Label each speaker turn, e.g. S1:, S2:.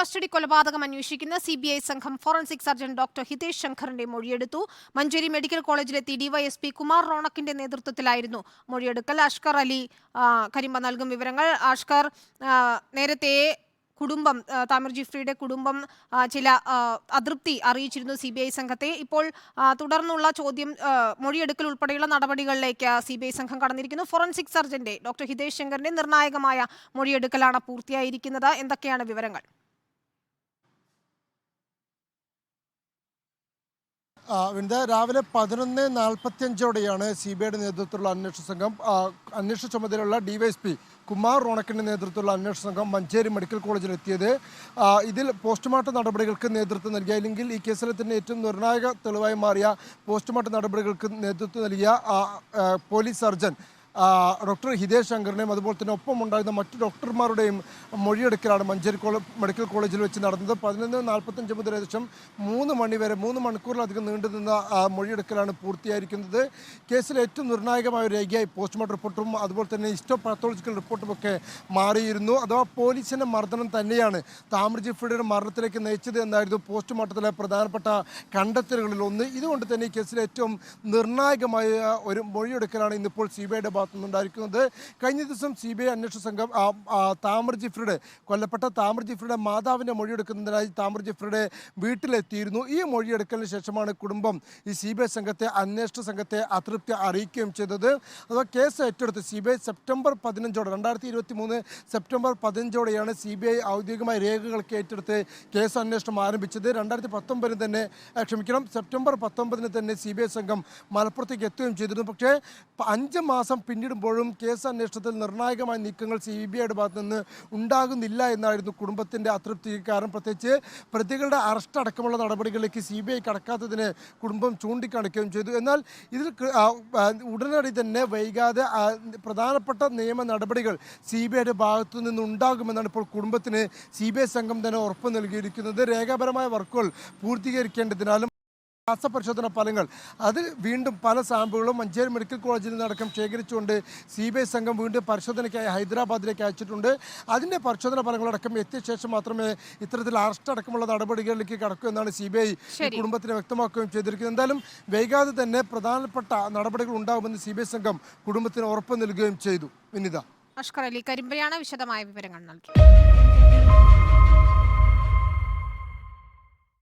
S1: Custody കൊലപാതകം അന്വേഷിക്കുന്ന CBI സംഘം ഫോറൻസിക് സർജൻ ഡോക്ടർ ഹിതേഷ് ശങ്കറിന്റെ മൊഴിയെടുത്തു. മഞ്ചേരി മെഡിക്കൽ കോളേജിലെത്തി DYSP കുമാർ റോണക്കിന്റെ നേതൃത്വത്തിലായിരുന്നു മൊഴിയെടുക്കൽ. അഷ്കർ അലി കരിമ്പ നൽകും വിവരങ്ങൾ. അഷ്കർ, നേരത്തെ കുടുംബം, താമിർ ജിഫ്രിയുടെ കുടുംബം ചില അതൃപ്തി അറിയിച്ചിരുന്നു CBI സംഘത്തെ. ഇപ്പോൾ തുടർന്നുള്ള മൊഴിയെടുക്കൽ ഉൾപ്പെടെയുള്ള നടപടികളിലേക്ക് CBI സംഘം കടന്നിരിക്കുന്നു. ഫോറൻസിക് സർജന്റെ ഡോക്ടർ ഹിതേഷ് ശങ്കറിന്റെ നിർണായകമായ മൊഴിയെടുക്കലാണ് പൂർത്തിയായിരിക്കുന്നത്. എന്തൊക്കെയാണ് വിവരങ്ങൾ?
S2: രാവിലെ 11:45ഓടെയാണ് CBIയുടെ നേതൃത്വത്തിലുള്ള അന്വേഷണ സംഘം, അന്വേഷണ ചുമതലയുള്ള DYSP കുമാർ റോണക്കിൻ്റെ നേതൃത്വത്തിലുള്ള അന്വേഷണ സംഘം മഞ്ചേരി മെഡിക്കൽ കോളേജിലെത്തിയത്. ഇതിൽ പോസ്റ്റ്മോർട്ടം നടപടികൾക്ക് നേതൃത്വം നൽകിയ, അല്ലെങ്കിൽ ഈ കേസിലെ തന്നെ ഏറ്റവും നിർണായക തെളിവായി മാറിയ പോസ്റ്റ്മോർട്ടം നടപടികൾക്ക് നേതൃത്വം നൽകിയ പോലീസ് സർജൻ ഡോക്ടർ ഹിതേഷ് ശങ്കറിനെയും അതുപോലെ തന്നെ ഒപ്പമുണ്ടായിരുന്ന മറ്റു ഡോക്ടർമാരുടെയും മൊഴിയെടുക്കലാണ് മഞ്ചേരി മഡിക്കൽ കോളേജിൽ വെച്ച് നടന്നത്. 11:45 മുതൽ ഏകദേശം 3 മണി വരെ 3 മണിക്കൂറിലധികം നീണ്ടുനിന്ന മൊഴിയെടുക്കലാണ് പൂർത്തിയായിരിക്കുന്നത്. കേസിലെ ഏറ്റവും നിർണായകമായ ഒരു രേഖയായി പോസ്റ്റ്മോർട്ടം റിപ്പോർട്ടും അതുപോലെ തന്നെ ഹിസ്റ്റോപാത്തോളജിക്കൽ റിപ്പോർട്ടുമൊക്കെ മാറിയിരുന്നു. അഥവാ പോലീസിൻ്റെ മർദ്ദനം തന്നെയാണ് താമിർ ജിഫ്രിയുടെ മരണത്തിലേക്ക് നയിച്ചത് എന്നായിരുന്നു പോസ്റ്റ്മോർട്ടത്തിലെ പ്രധാനപ്പെട്ട കണ്ടെത്തലുകളിൽ ഒന്ന്. ഇതുകൊണ്ട് തന്നെ ഈ കേസിലെ ഏറ്റവും നിർണായകമായ ഒരു മൊഴിയെടുക്കലാണ് ഇന്നിപ്പോൾ CBIയുടെ ഭാഗത്തുനിന്നുണ്ടായിരിക്കുന്നത്. കഴിഞ്ഞ ദിവസം CBI അന്വേഷണ സംഘം കൊല്ലപ്പെട്ട താമിർ ജിഫ്രിയുടെ മാതാവിൻ്റെ മൊഴിയെടുക്കുന്നതിനായി താമിർ ജിഫ്രിയുടെ വീട്ടിലെത്തിയിരുന്നു. ഈ മൊഴിയെടുക്കലിന് ശേഷമാണ് കുടുംബം ഈ CBI അന്വേഷണ സംഘത്തെ അതൃപ്തി അറിയിക്കുകയും ചെയ്തത്. അഥവാ കേസ് ഏറ്റെടുത്ത് CBI സെപ്റ്റംബർ 15 2023 സെപ്റ്റംബർ 15 CBI ഔദ്യോഗികമായ രേഖകളൊക്കെ ഏറ്റെടുത്ത് കേസ് അന്വേഷണം ആരംഭിച്ചത്. 2019 തന്നെ സെപ്റ്റംബർ 19 തന്നെ CBI സംഘം മലപ്പുറത്തേക്ക് എത്തുകയും ചെയ്തിരുന്നു. പക്ഷേ 5 മാസം പിന്നിടുമ്പോഴും കേസ് അന്വേഷണത്തിൽ നിർണായകമായ നീക്കങ്ങൾ CBIയുടെ ഭാഗത്തു നിന്ന് ഉണ്ടാകുന്നില്ല എന്നായിരുന്നു കുടുംബത്തിൻ്റെ അതൃപ്തി. കാരണം പ്രത്യേകിച്ച് പ്രതികളുടെ അറസ്റ്റ് അടക്കമുള്ള നടപടികളിലേക്ക് CBI കടക്കാത്തതിന് കുടുംബം ചൂണ്ടിക്കാണിക്കുകയും ചെയ്തു. എന്നാൽ ഇതിൽ ഉടനടി തന്നെ വൈകാതെ പ്രധാനപ്പെട്ട നിയമ നടപടികൾ CBIയുടെ ഭാഗത്തു നിന്നുണ്ടാകുമെന്നാണ് ഇപ്പോൾ കുടുംബത്തിന് CBI സംഘം തന്നെ ഉറപ്പ് നൽകിയിരിക്കുന്നത്. രേഖാപരമായ വർക്കുകൾ പൂർത്തീകരിക്കേണ്ടതിനാലും രാസപരിശോധന ഫലങ്ങൾ അത് വീണ്ടും പല സാമ്പിളുകളും മഞ്ചേരി മെഡിക്കൽ കോളേജിൽ നിന്നടക്കം ശേഖരിച്ചുകൊണ്ട് CBI സംഘം വീണ്ടും പരിശോധനയ്ക്കായി ഹൈദരാബാദിലേക്ക് അയച്ചിട്ടുണ്ട്. അതിൻ്റെ പരിശോധന ഫലങ്ങളടക്കം എത്തിയ ശേഷം മാത്രമേ ഇത്തരത്തിൽ അറസ്റ്റ് അടക്കമുള്ള നടപടികളിലേക്ക് കടക്കൂ എന്നാണ് CBI കുടുംബത്തിന് വ്യക്തമാക്കുകയും ചെയ്തിരിക്കുന്നത്. എന്തായാലും വൈകാതെ തന്നെ പ്രധാനപ്പെട്ട നടപടികൾ ഉണ്ടാകുമെന്ന് CBI സംഘം കുടുംബത്തിന് ഉറപ്പ് നൽകുകയും ചെയ്തു. വിനിത.
S1: അഷ്കർ അലി കരിമ്പയാണ് വിശദമായ വിവരങ്ങൾ നൽകി.